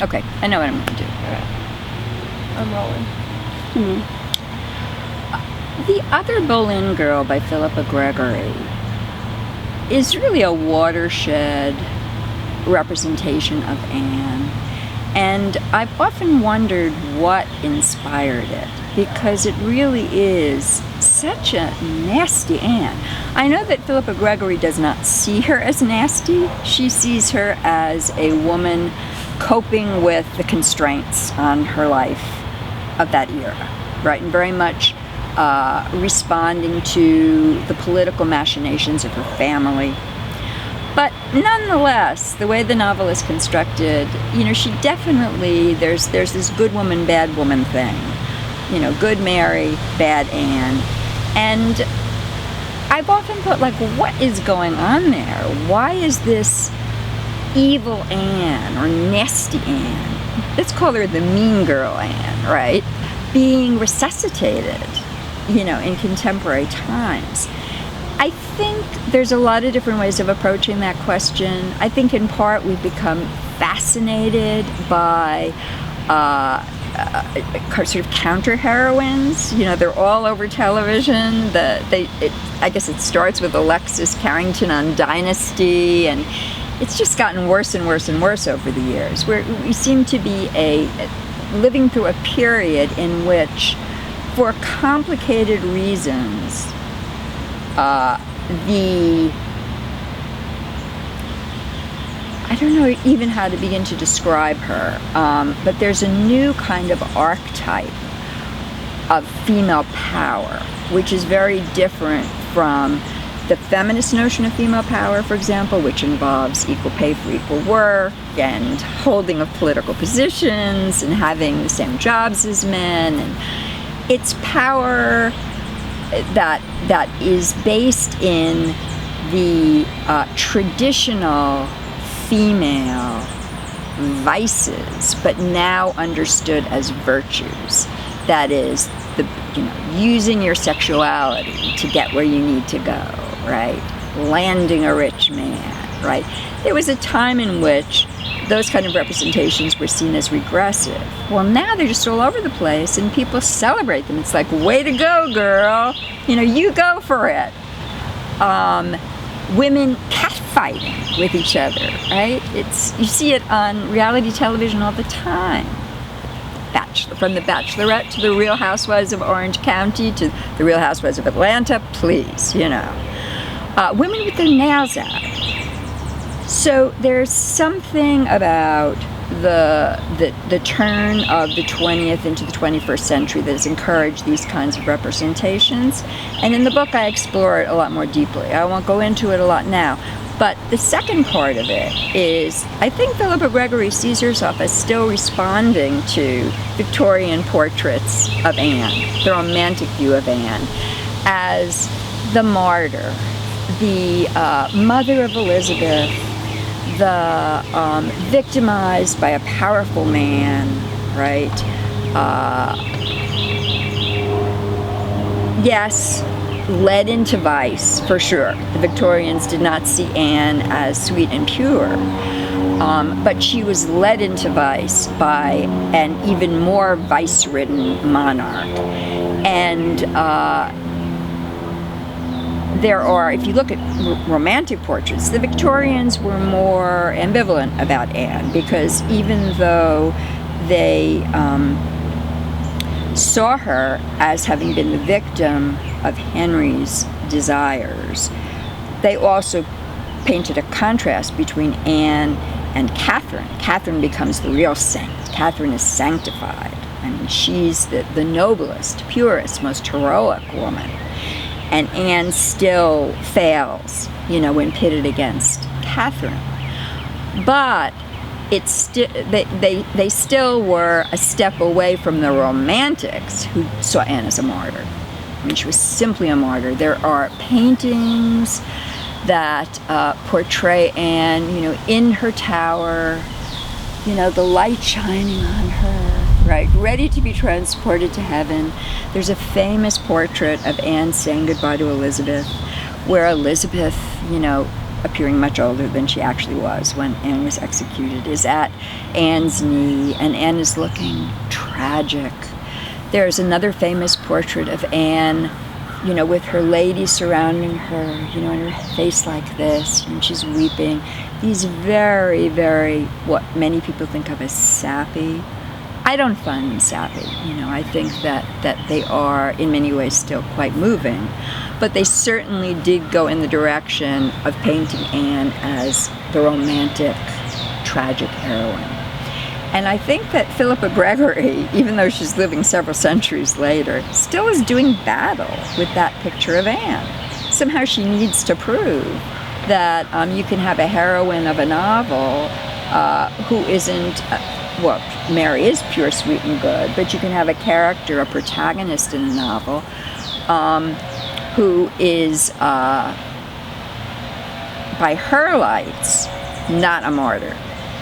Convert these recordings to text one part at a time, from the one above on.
Okay, I know what I'm going to do. Okay. I'm rolling. The Other Boleyn Girl by Philippa Gregory is really a watershed representation of Anne. And I've often wondered what inspired it, because it really is such a nasty Anne. I know that Philippa Gregory does not see her as nasty. She sees her as a woman coping with the constraints on her life of that era, right? And very much responding to the political machinations of her family. But nonetheless, the way the novel is constructed, she definitely, there's this good woman, bad woman thing. Good Mary, bad Anne. And I've often thought, what is going on there? Why is this evil Anne, or nasty Anne, let's call her the mean girl Anne, right, being resuscitated, in contemporary times? I think there's a lot of different ways of approaching that question. I think in part we've become fascinated by sort of counter-heroines. They're all over television. I guess it starts with Alexis Carrington on Dynasty, and it's just gotten worse and worse and worse over the years. We seem to be living through a period in which, for complicated reasons, I don't know even how to begin to describe her, but there's a new kind of archetype of female power, which is very different from the feminist notion of female power, for example, which involves equal pay for equal work and holding of political positions and having the same jobs as men. And it's power that is based in the traditional female vices, but now understood as virtues. That is, using your sexuality to get where you need to go, right? Landing a rich man, right? There was a time in which those kind of representations were seen as regressive. Well, now they're just all over the place, and people celebrate them. It's like, way to go, girl. You go for it. Women catfighting with each other, right? You see it on reality television all the time. From The Bachelorette to The Real Housewives of Orange County to The Real Housewives of Atlanta, please, women with their nails out. So there's something about the turn of the 20th into the 21st century that has encouraged these kinds of representations. And in the book, I explore it a lot more deeply. I won't go into it a lot now. But the second part of it is, I think Philippa Gregory sees herself as still responding to Victorian portraits of Anne, the romantic view of Anne, as the martyr, the mother of Elizabeth, the victimized by a powerful man, right? Yes, led into vice, for sure. The Victorians did not see Anne as sweet and pure, but she was led into vice by an even more vice-ridden monarch. And there are, if you look at romantic portraits, the Victorians were more ambivalent about Anne, because even though they saw her as having been the victim of Henry's desires, they also painted a contrast between Anne and Catherine. Catherine becomes the real saint. Catherine is sanctified. I mean, she's the noblest, purest, most heroic woman. And Anne still fails, when pitted against Catherine. But they still were a step away from the Romantics, who saw Anne as a martyr. I mean, she was simply a martyr. There are paintings that portray Anne, in her tower, the light shining on her, right, ready to be transported to heaven. There's a famous portrait of Anne saying goodbye to Elizabeth, where Elizabeth, appearing much older than she actually was when Anne was executed, is at Anne's knee, and Anne is looking tragic. There's another famous portrait of Anne, you know, with her ladies surrounding her, you know, and her face like this, and she's weeping. These very, very, what many people think of as sappy. I don't find them sappy, you know. I think that they are, in many ways, still quite moving. But they certainly did go in the direction of painting Anne as the romantic, tragic heroine. And I think that Philippa Gregory, even though she's living several centuries later, still is doing battle with that picture of Anne. Somehow she needs to prove that you can have a heroine of a novel who isn't, well, Mary is pure, sweet, and good, but you can have a character, a protagonist in a novel, who is, by her lights, not a martyr.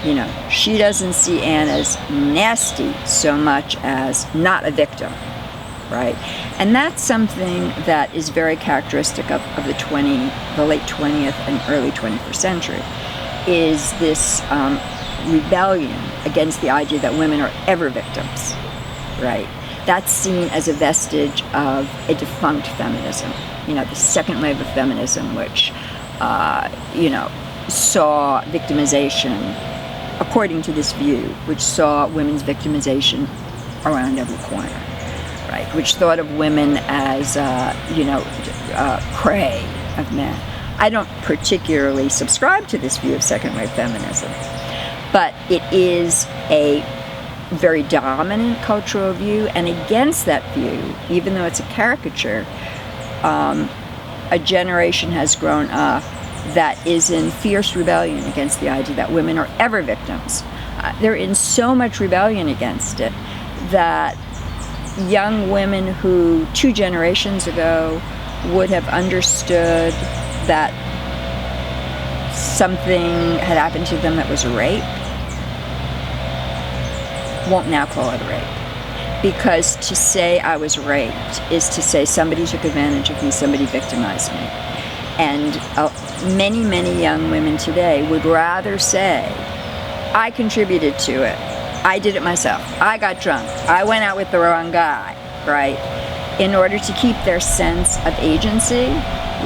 You know, she doesn't see Anne as nasty so much as not a victim, right? And that's something that is very characteristic of the late 20th and early 21st century, is this rebellion against the idea that women are ever victims, right? That's seen as a vestige of a defunct feminism, you know, the second wave of feminism, which, you know, saw victimization, according to this view, which saw women's victimization around every corner, right? Which thought of women as, you know, prey of men. I don't particularly subscribe to this view of second wave feminism, but it is a very dominant cultural view, and against that view, even though it's a caricature, a generation has grown up that is in fierce rebellion against the idea that women are ever victims. They're in so much rebellion against it that young women who 2 generations ago would have understood that something had happened to them that was rape won't now call it rape. Because to say I was raped is to say somebody took advantage of me, somebody victimized me. And many, many young women today would rather say, I contributed to it, I did it myself, I got drunk, I went out with the wrong guy, right? In order to keep their sense of agency,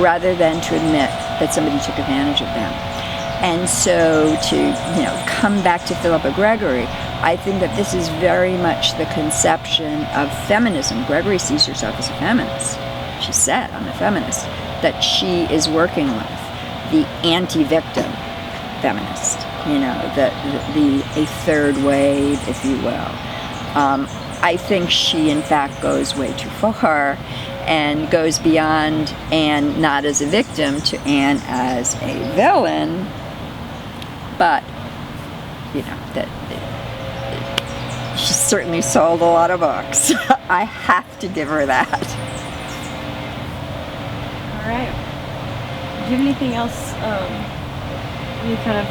rather than to admit that somebody took advantage of them. And so to, you know, come back to Philippa Gregory, I think that this is very much the conception of feminism. Gregory sees herself as a feminist. She said, I'm a feminist, that she is working with the anti-victim feminist, you know, a third wave, if you will. I think she, in fact, goes way too far and goes beyond Anne not as a victim to Anne as a villain, but, you know, that she certainly sold a lot of books. I have to give her that. All right. Do you have anything else, any kind of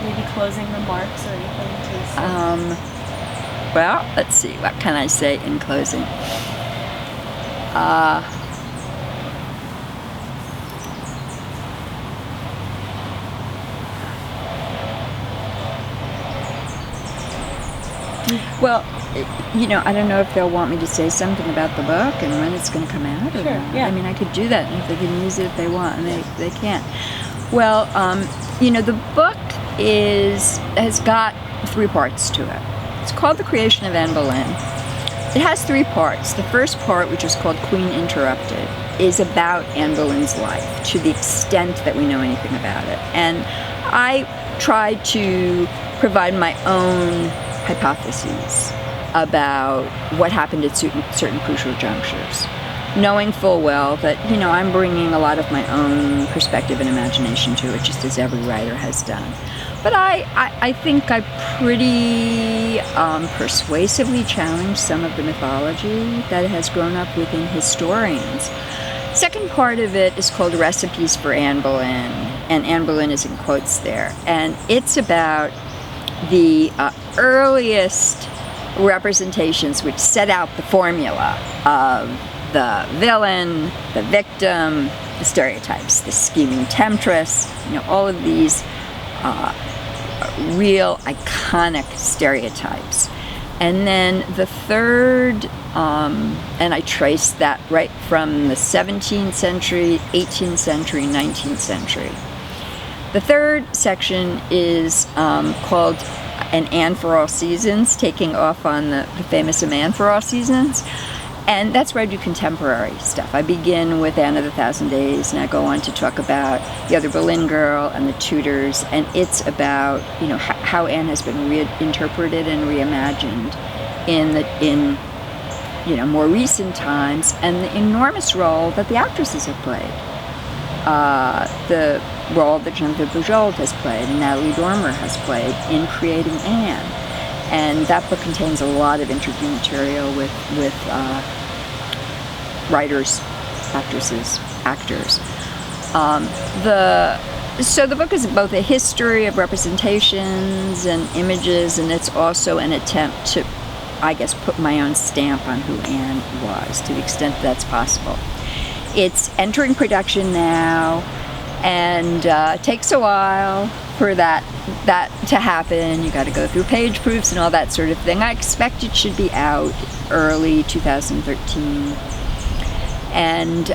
maybe closing remarks or anything to say? Well, let's see, what can I say in closing? Well, you know, I don't know if they'll want me to say something about the book and when it's going to come out. Or sure, not. yeah. I mean, I could do that, and if they can use it if they want, and they can't. Well, you know, the book has got 3 parts to it. It's called The Creation of Anne Boleyn. It has 3 parts. The first part, which is called Queen Interrupted, is about Anne Boleyn's life, to the extent that we know anything about it. And I tried to provide my own hypotheses about what happened at certain crucial junctures, knowing full well that, you know, I'm bringing a lot of my own perspective and imagination to it, just as every writer has done. But I think I pretty persuasively challenged some of the mythology that has grown up within historians. Second part of it is called Recipes for Anne Boleyn, and Anne Boleyn is in quotes there. And it's about the earliest representations which set out the formula of the villain, the victim, the stereotypes, the scheming temptress, all of these real iconic stereotypes. And then the third, and I traced that right from the 17th century, 18th century, 19th century. The third section is called An Anne for All Seasons, taking off on the famous Anne for All Seasons. And that's where I do contemporary stuff. I begin with Anne of the Thousand Days, and I go on to talk about the other Boleyn girl and the Tudors, and it's about how Anne has been reinterpreted and reimagined in more recent times, and the enormous role that the actresses have played. The role that Geneviève Bujold has played and Natalie Dormer has played in creating Anne. And that book contains a lot of interview material with writers, actresses, actors. So the book is both a history of representations and images, and it's also an attempt to, I guess, put my own stamp on who Anne was, to the extent that's possible. It's entering production now, and takes a while for that to happen. You got to go through page proofs and all that sort of thing. I expect it should be out early 2013. And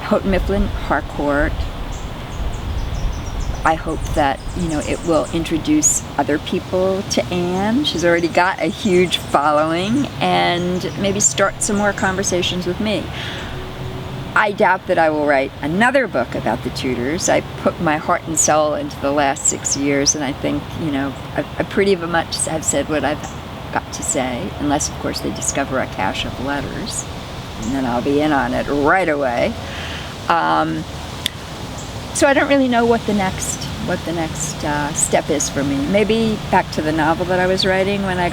Houghton Mifflin Harcourt, I hope that it will introduce other people to Anne. She's already got a huge following, and maybe start some more conversations with me. I doubt that I will write another book about the Tudors. I put my heart and soul into the last 6 years, and I think, I pretty much have said what I've got to say, unless, of course, they discover a cache of letters, and then I'll be in on it right away. So I don't really know what the next step is for me. Maybe back to the novel that I was writing when I got